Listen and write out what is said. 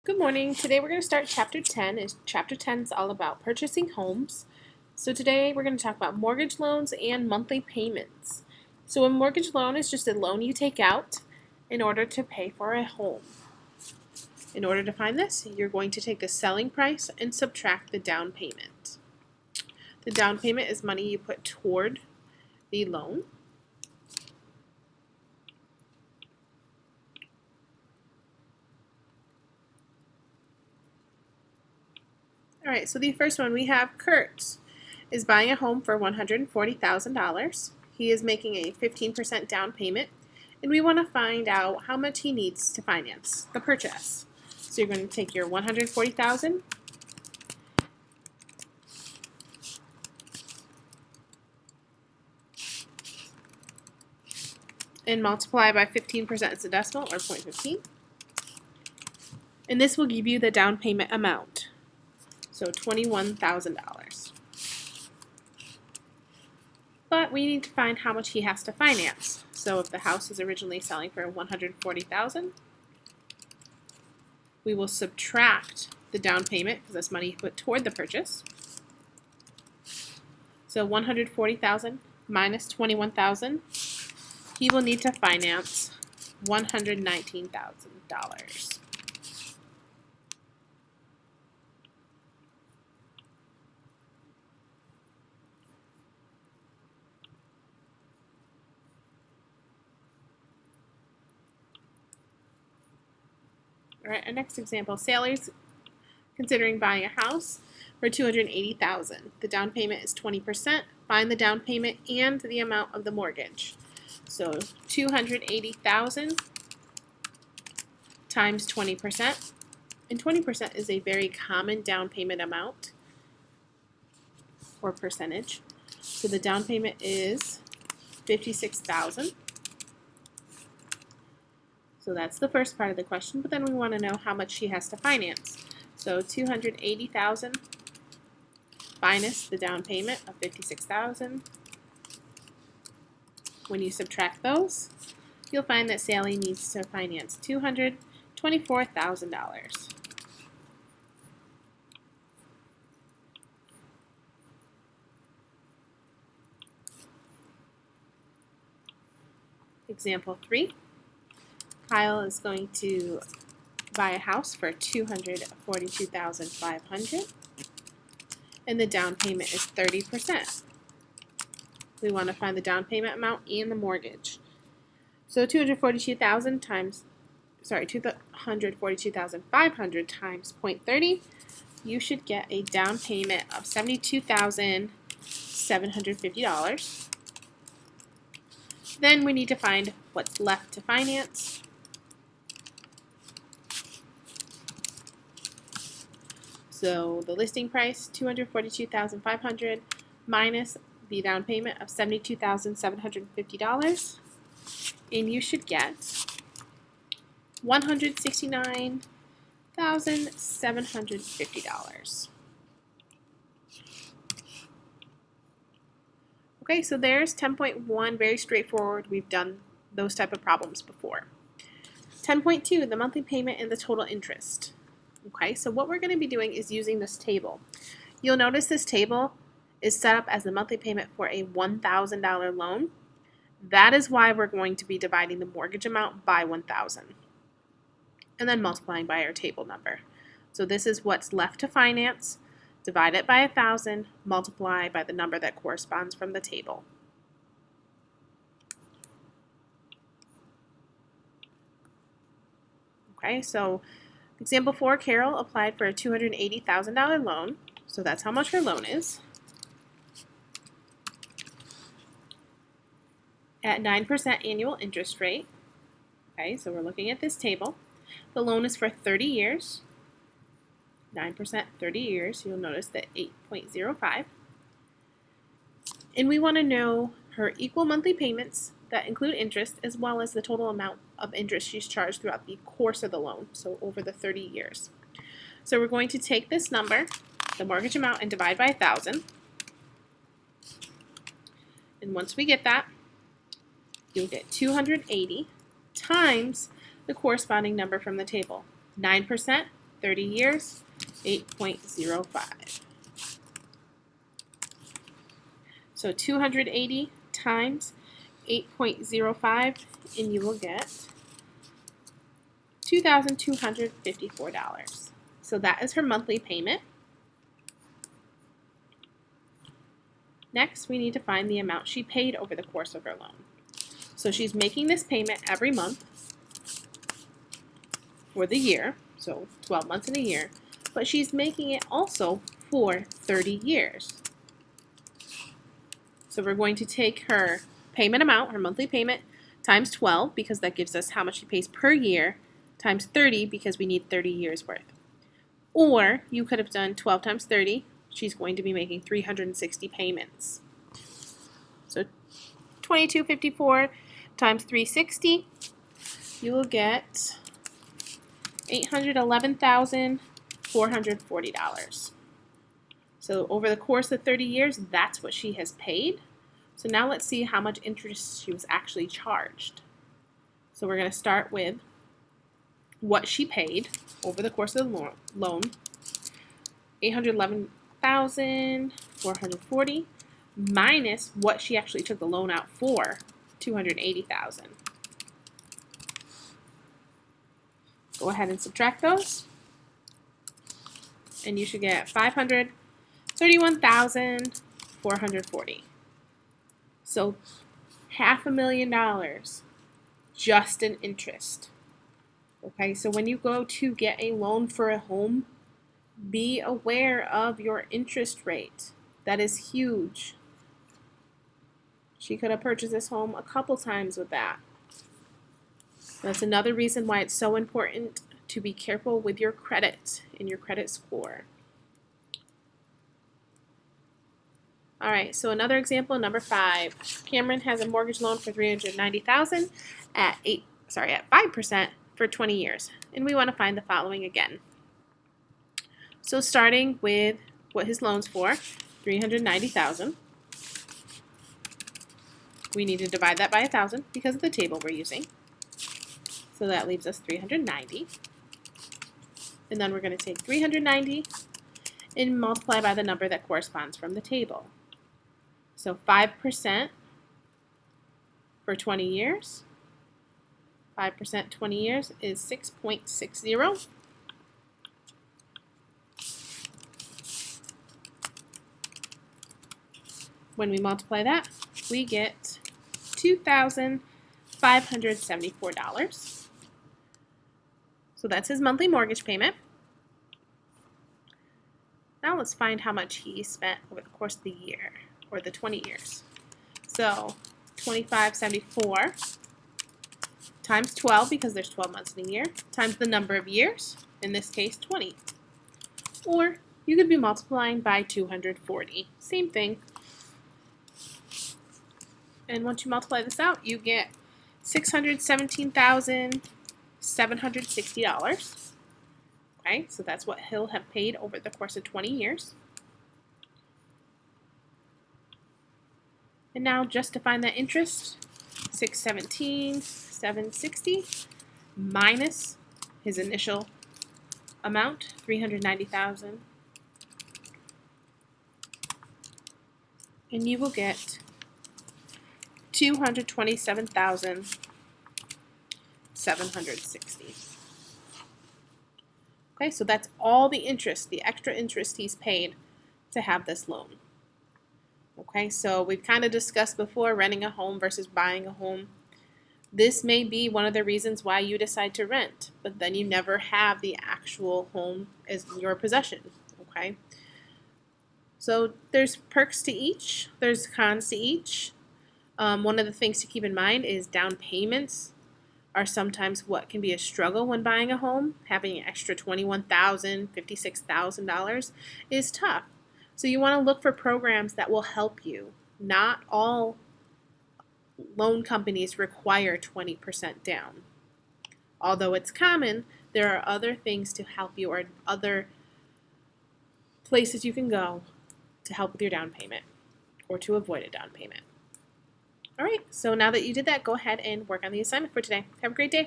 Good morning. Today we're going to start Chapter 10. Chapter 10 is all about purchasing homes. So today we're going to talk about mortgage loans and monthly payments. So a mortgage loan is just a loan you take out in order to pay for a home. In order to find this, you're going to take the selling price and subtract the down payment. The down payment is money you put toward the loan. All right, so the first one we have Kurt is buying a home for $140,000. He is making a 15% down payment, and we want to find out how much he needs to finance the purchase. So you're going to take your $140,000 and multiply by 15% as a decimal, or 0.15. And this will give you the down payment amount. So $21,000. But we need to find how much he has to finance. So if the house is originally selling for $140,000, we will subtract the down payment because that's money put toward the purchase. So $140,000 minus $21,000, he will need to finance $119,000. All right, our next example, Sally's considering buying a house for $280,000. The down payment is 20%. Find the down payment and the amount of the mortgage. So $280,000 times 20%. And 20% is a very common down payment amount or percentage. So the down payment is $56,000. So that's the first part of the question, but then we want to know how much she has to finance. So $280,000 minus the down payment of $56,000. When you subtract those, you'll find that Sally needs to finance $224,000. Example 3. Kyle is going to buy a house for $242,500, and the down payment is 30%. We want to find the down payment amount and the mortgage. So $242,500 times 0.30, you should get a down payment of $72,750. Then we need to find what's left to finance. So the listing price, $242,500 minus the down payment of $72,750, and you should get $169,750. Okay, so there's 10.1, very straightforward. We've done those type of problems before. 10.2, the monthly payment and the total interest. Okay, so what we're going to be doing is using this table. You'll notice this table is set up as the monthly payment for a $1,000 loan. That is why we're going to be dividing the mortgage amount by 1,000 and then multiplying by our table number. So this is what's left to finance. Divide it by 1,000, multiply by the number that corresponds from the table. Okay, so example 4, Carol applied for a $280,000 loan. So that's how much her loan is. At 9% annual interest rate. Okay, so we're looking at this table. The loan is for 30 years. 9%, 30 years. You'll notice that 8.05. And we want to know her equal monthly payments that include interest, as well as the total amount of interest she's charged throughout the course of the loan, so over the 30 years. So we're going to take this number, the mortgage amount, and divide by 1,000. And once we get that, you'll get 280 times the corresponding number from the table. 9% 30 years, 8.05. So 280 times 8.05, and you will get $2,254. So that is her monthly payment. Next, we need to find the amount she paid over the course of her loan. So she's making this payment every month for the year, so 12 months in a year, but she's making it also for 30 years. So we're going to take her payment amount, her monthly payment, times 12, because that gives us how much she pays per year, times 30, because we need 30 years worth. Or you could have done 12 times 30. She's going to be making 360 payments. So $2,254 times 360, you will get $811,440. So over the course of 30 years, that's what she has paid. So now let's see how much interest she was actually charged. So we're going to start with what she paid over the course of the loan, $811,440, minus what she actually took the loan out for, $280,000. Go ahead and subtract those, and you should get $531,440. So $500,000 just in interest. Okay, so when you go to get a loan for a home, be aware of your interest rate. That is huge. She could have purchased this home a couple times with that. That's another reason why it's so important to be careful with your credit and your credit score. All right, so another example, number 5. Cameron has a mortgage loan for $390,000 at 5% for 20 years. And we want to find the following again. So starting with what his loan's for, $390,000. We need to divide that by 1,000 because of the table we're using. So that leaves us 390. And then we're going to take 390 and multiply by the number that corresponds from the table. So 5% for 20 years. 5% 20 years is 6.60. When we multiply that, we get $2,574. So that's his monthly mortgage payment. Now let's find how much he spent over the course of the year, or the 20 years. So $2,574 times 12, because there's 12 months in a year, times the number of years, in this case 20. Or you could be multiplying by 240. Same thing. And once you multiply this out, you get $617,760. Okay, so that's what he'll have paid over the course of 20 years. And now just to find that interest, $617,760 minus his initial amount, $390,000. And you will get $227,760. Okay, so that's all the interest, the extra interest he's paid to have this loan. Okay, so we've kind of discussed before renting a home versus buying a home. This may be one of the reasons why you decide to rent, but then you never have the actual home as your possession. Okay, so there's perks to each, there's cons to each. One of the things to keep in mind is down payments are sometimes what can be a struggle when buying a home. Having an extra $21,000, $56,000 is tough. So you want to look for programs that will help you. Not all loan companies require 20% down. Although it's common, there are other things to help you, or other places you can go to help with your down payment or to avoid a down payment. All right, so now that you did that, go ahead and work on the assignment for today. Have a great day.